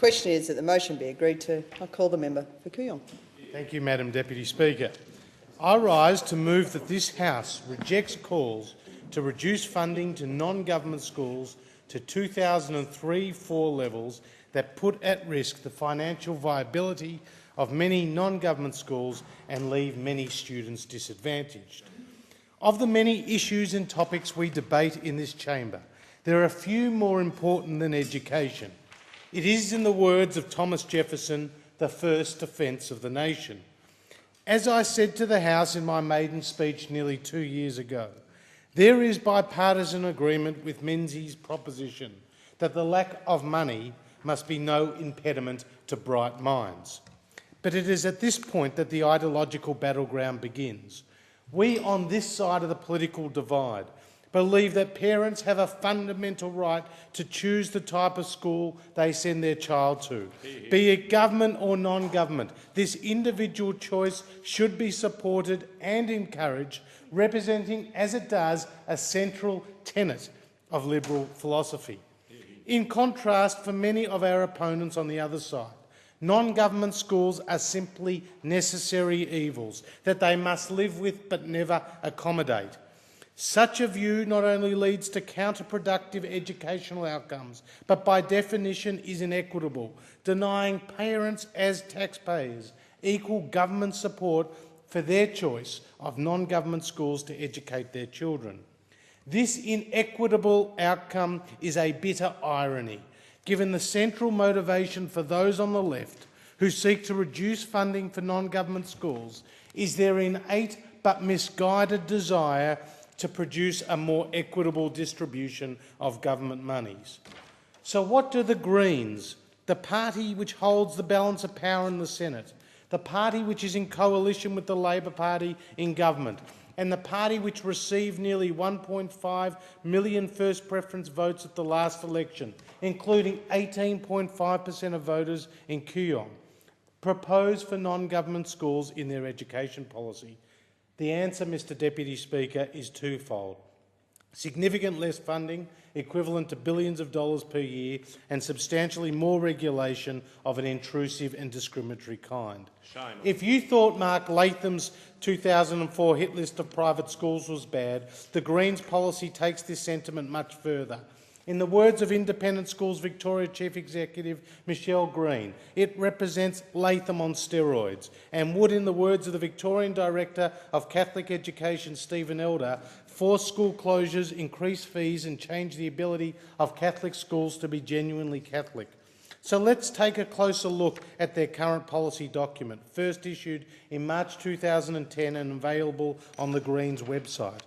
question is that the motion be agreed to. I call the member for Kooyong. Thank you, Madam Deputy Speaker. I rise to move that this House rejects calls to reduce funding to non-government schools to 2003-4 levels that put at risk the financial viability of many non-government schools and leave many students disadvantaged. Of the many issues and topics we debate in this chamber, there are a few more important than education. It is, in the words of Thomas Jefferson, the first defence of the nation. As I said to the House in my maiden speech nearly 2 years ago, there is bipartisan agreement with Menzies' proposition that the lack of money must be no impediment to bright minds. But it is at this point that the ideological battleground begins. We on this side of the political divide believe that parents have a fundamental right to choose the type of school they send their child to, be it government or non-government. This individual choice should be supported and encouraged, representing, as it does, a central tenet of liberal philosophy. In contrast, for many of our opponents on the other side, non-government schools are simply necessary evils that they must live with but never accommodate. Such a view not only leads to counterproductive educational outcomes, but by definition is inequitable, denying parents as taxpayers equal government support for their choice of non-government schools to educate their children. This inequitable outcome is a bitter irony, given the central motivation for those on the left who seek to reduce funding for non-government schools is their innate but misguided desire to produce a more equitable distribution of government monies. So what do the Greens, the party which holds the balance of power in the Senate, the party which is in coalition with the Labor Party in government, and the party which received nearly 1.5 million first preference votes at the last election, including 18.5% of voters in Kooyong, propose for non-government schools in their education policy? The answer, Mr Deputy Speaker, is twofold. Significant less funding, equivalent to billions of dollars per year, and substantially more regulation of an intrusive and discriminatory kind. Shame. If you thought Mark Latham's 2004 hit list of private schools was bad, the Greens policy takes this sentiment much further. In the words of Independent Schools Victoria Chief Executive Michelle Green, it represents Latham on steroids and would, in the words of the Victorian Director of Catholic Education Stephen Elder, force school closures, increase fees and change the ability of Catholic schools to be genuinely Catholic. So let's take a closer look at their current policy document, first issued in March 2010 and available on the Greens website.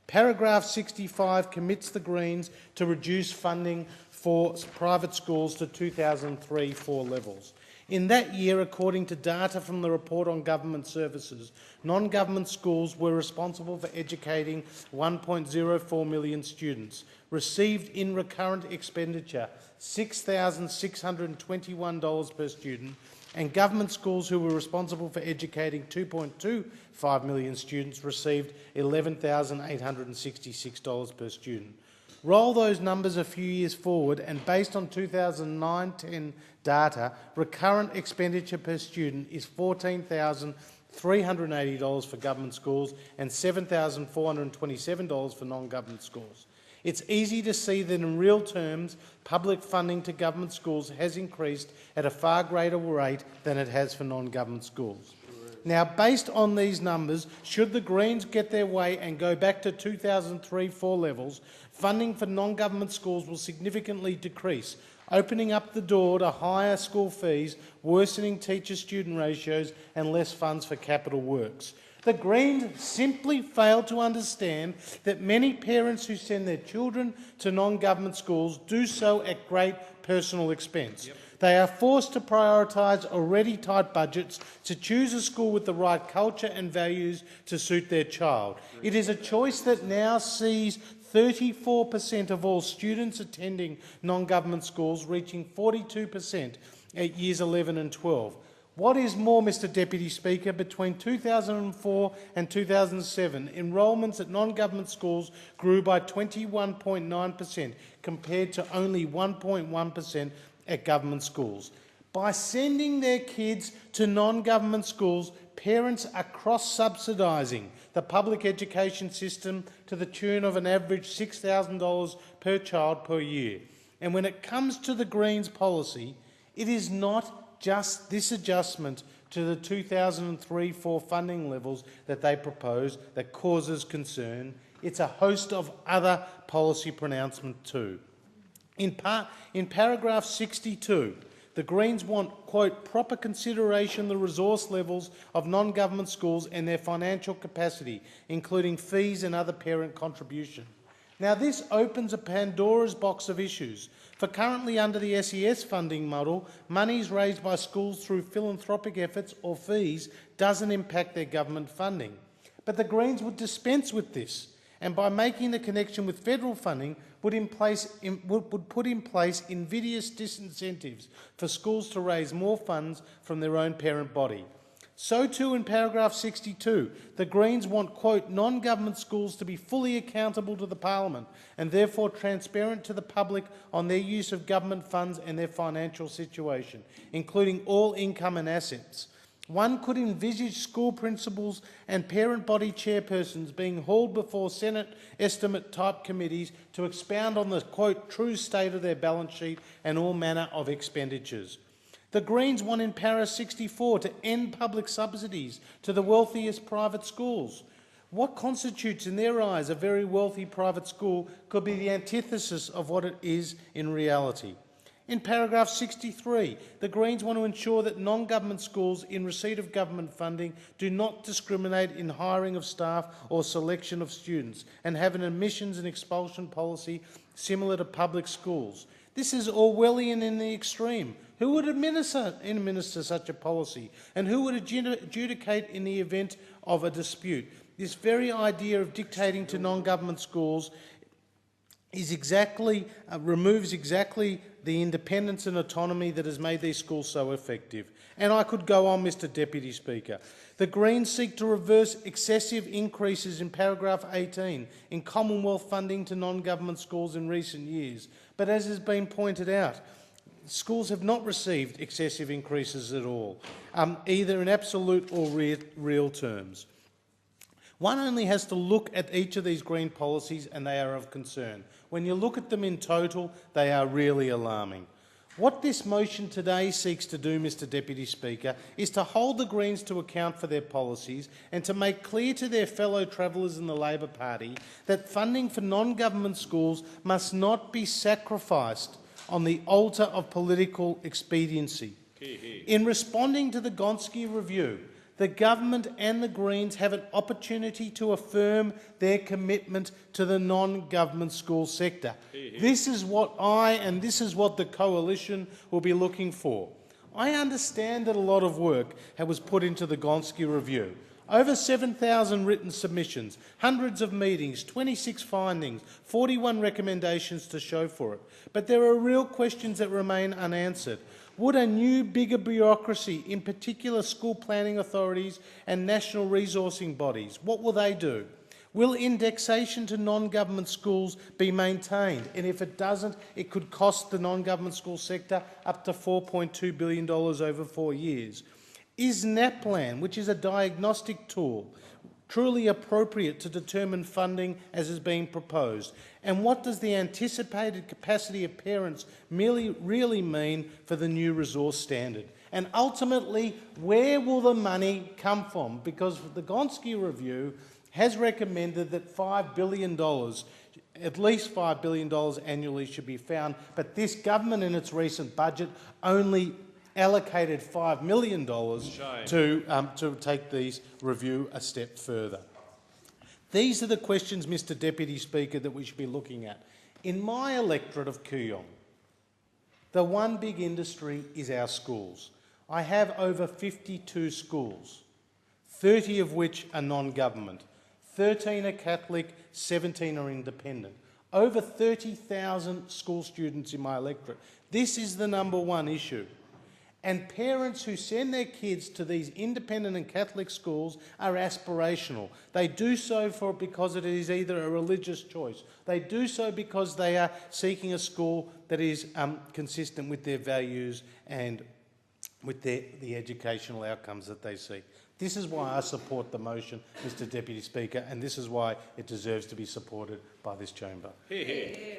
Paragraph 65 commits the Greens to reduce funding for private schools to 2003-4 levels. In that year, according to data from the Report on Government Services, non-government schools were responsible for educating 1.04 million students, received in recurrent expenditure $6,621 per student, and government schools who were responsible for educating 2.25 million students received $11,866 per student. Roll those numbers a few years forward and based on 2009-10 data, recurrent expenditure per student is $14,380 for government schools and $7,427 for non-government schools. It's easy to see that in real terms, public funding to government schools has increased at a far greater rate than it has for non-government schools. Now, based on these numbers, should the Greens get their way and go back to 2003-4 levels, funding for non-government schools will significantly decrease, opening up the door to higher school fees, worsening teacher-student ratios and less funds for capital works. The Greens simply fail to understand that many parents who send their children to non-government schools do so at great personal expense. Yep. They are forced to prioritise already tight budgets to choose a school with the right culture and values to suit their child. It is a choice that now sees 34% of all students attending non-government schools, reaching 42% at years 11 and 12. What is more, Mr Deputy Speaker, between 2004 and 2007, enrolments at non-government schools grew by 21.9% compared to only 1.1% at government schools. By sending their kids to non-government schools, parents are cross-subsidising the public education system to the tune of an average $6,000 per child per year. And when it comes to the Greens policy, it is not just this adjustment to the 2003-04 funding levels that they propose that causes concern. It's a host of other policy pronouncements too. In paragraph 62, the Greens want, quote, proper consideration of the resource levels of non-government schools and their financial capacity, including fees and other parent contribution. Now, this opens a Pandora's box of issues, for currently under the SES funding model, monies raised by schools through philanthropic efforts or fees doesn't impact their government funding. But the Greens would dispense with this, and by making the connection with federal funding, would put in place invidious disincentives for schools to raise more funds from their own parent body. So too in paragraph 62, the Greens want, quote, non-government schools to be fully accountable to the Parliament and therefore transparent to the public on their use of government funds and their financial situation, including all income and assets. One could envisage school principals and parent body chairpersons being hauled before Senate estimate type committees to expound on the, quote, true state of their balance sheet and all manner of expenditures. The Greens want in para 64 to end public subsidies to the wealthiest private schools. What constitutes in their eyes a very wealthy private school could be the antithesis of what it is in reality. In paragraph 63, the Greens want to ensure that non-government schools in receipt of government funding do not discriminate in hiring of staff or selection of students and have an admissions and expulsion policy similar to public schools. This is Orwellian in the extreme. Who would administer such a policy, and who would adjudicate in the event of a dispute? This very idea of dictating to non-government schools removes exactly the independence and autonomy that has made these schools so effective. And I could go on, Mr Deputy Speaker. The Greens seek to reverse excessive increases in paragraph 18 in Commonwealth funding to non-government schools in recent years. But as has been pointed out, schools have not received excessive increases at all, either in absolute or real terms. One only has to look at each of these green policies and they are of concern. When you look at them in total, they are really alarming. What this motion today seeks to do, Mr Deputy Speaker, is to hold the Greens to account for their policies and to make clear to their fellow travellers in the Labor Party that funding for non-government schools must not be sacrificed on the altar of political expediency. In responding to the Gonski Review, the government and the Greens have an opportunity to affirm their commitment to the non-government school sector. This is what this is what the coalition will be looking for. I understand that a lot of work was put into the Gonski Review. Over 7,000 written submissions, hundreds of meetings, 26 findings, 41 recommendations to show for it. But there are real questions that remain unanswered. Would a new, bigger bureaucracy, in particular school planning authorities and national resourcing bodies, what will they do? Will indexation to non-government schools be maintained? And if it doesn't, it could cost the non-government school sector up to $4.2 billion over 4 years. Is NAPLAN, which is a diagnostic tool, truly appropriate to determine funding as is being proposed? And what does the anticipated capacity of parents really mean for the new resource standard? And ultimately, where will the money come from? Because the Gonski Review has recommended that $5 billion, at least $5 billion annually should be found, but this government in its recent budget only allocated $5 million to take these review a step further. These are the questions, Mr Deputy Speaker, that we should be looking at. In my electorate of Kooyong, the one big industry is our schools. I have over 52 schools, 30 of which are non-government. 13 are Catholic, 17 are independent. Over 30,000 school students in my electorate. This is the number one issue. And parents who send their kids to these independent and Catholic schools are aspirational. They do so because it is either a religious choice. They do so because they are seeking a school that is consistent with their values and with the educational outcomes that they seek. This is why I support the motion, Mr Deputy Speaker, and this is why it deserves to be supported by this chamber. Hear, hear.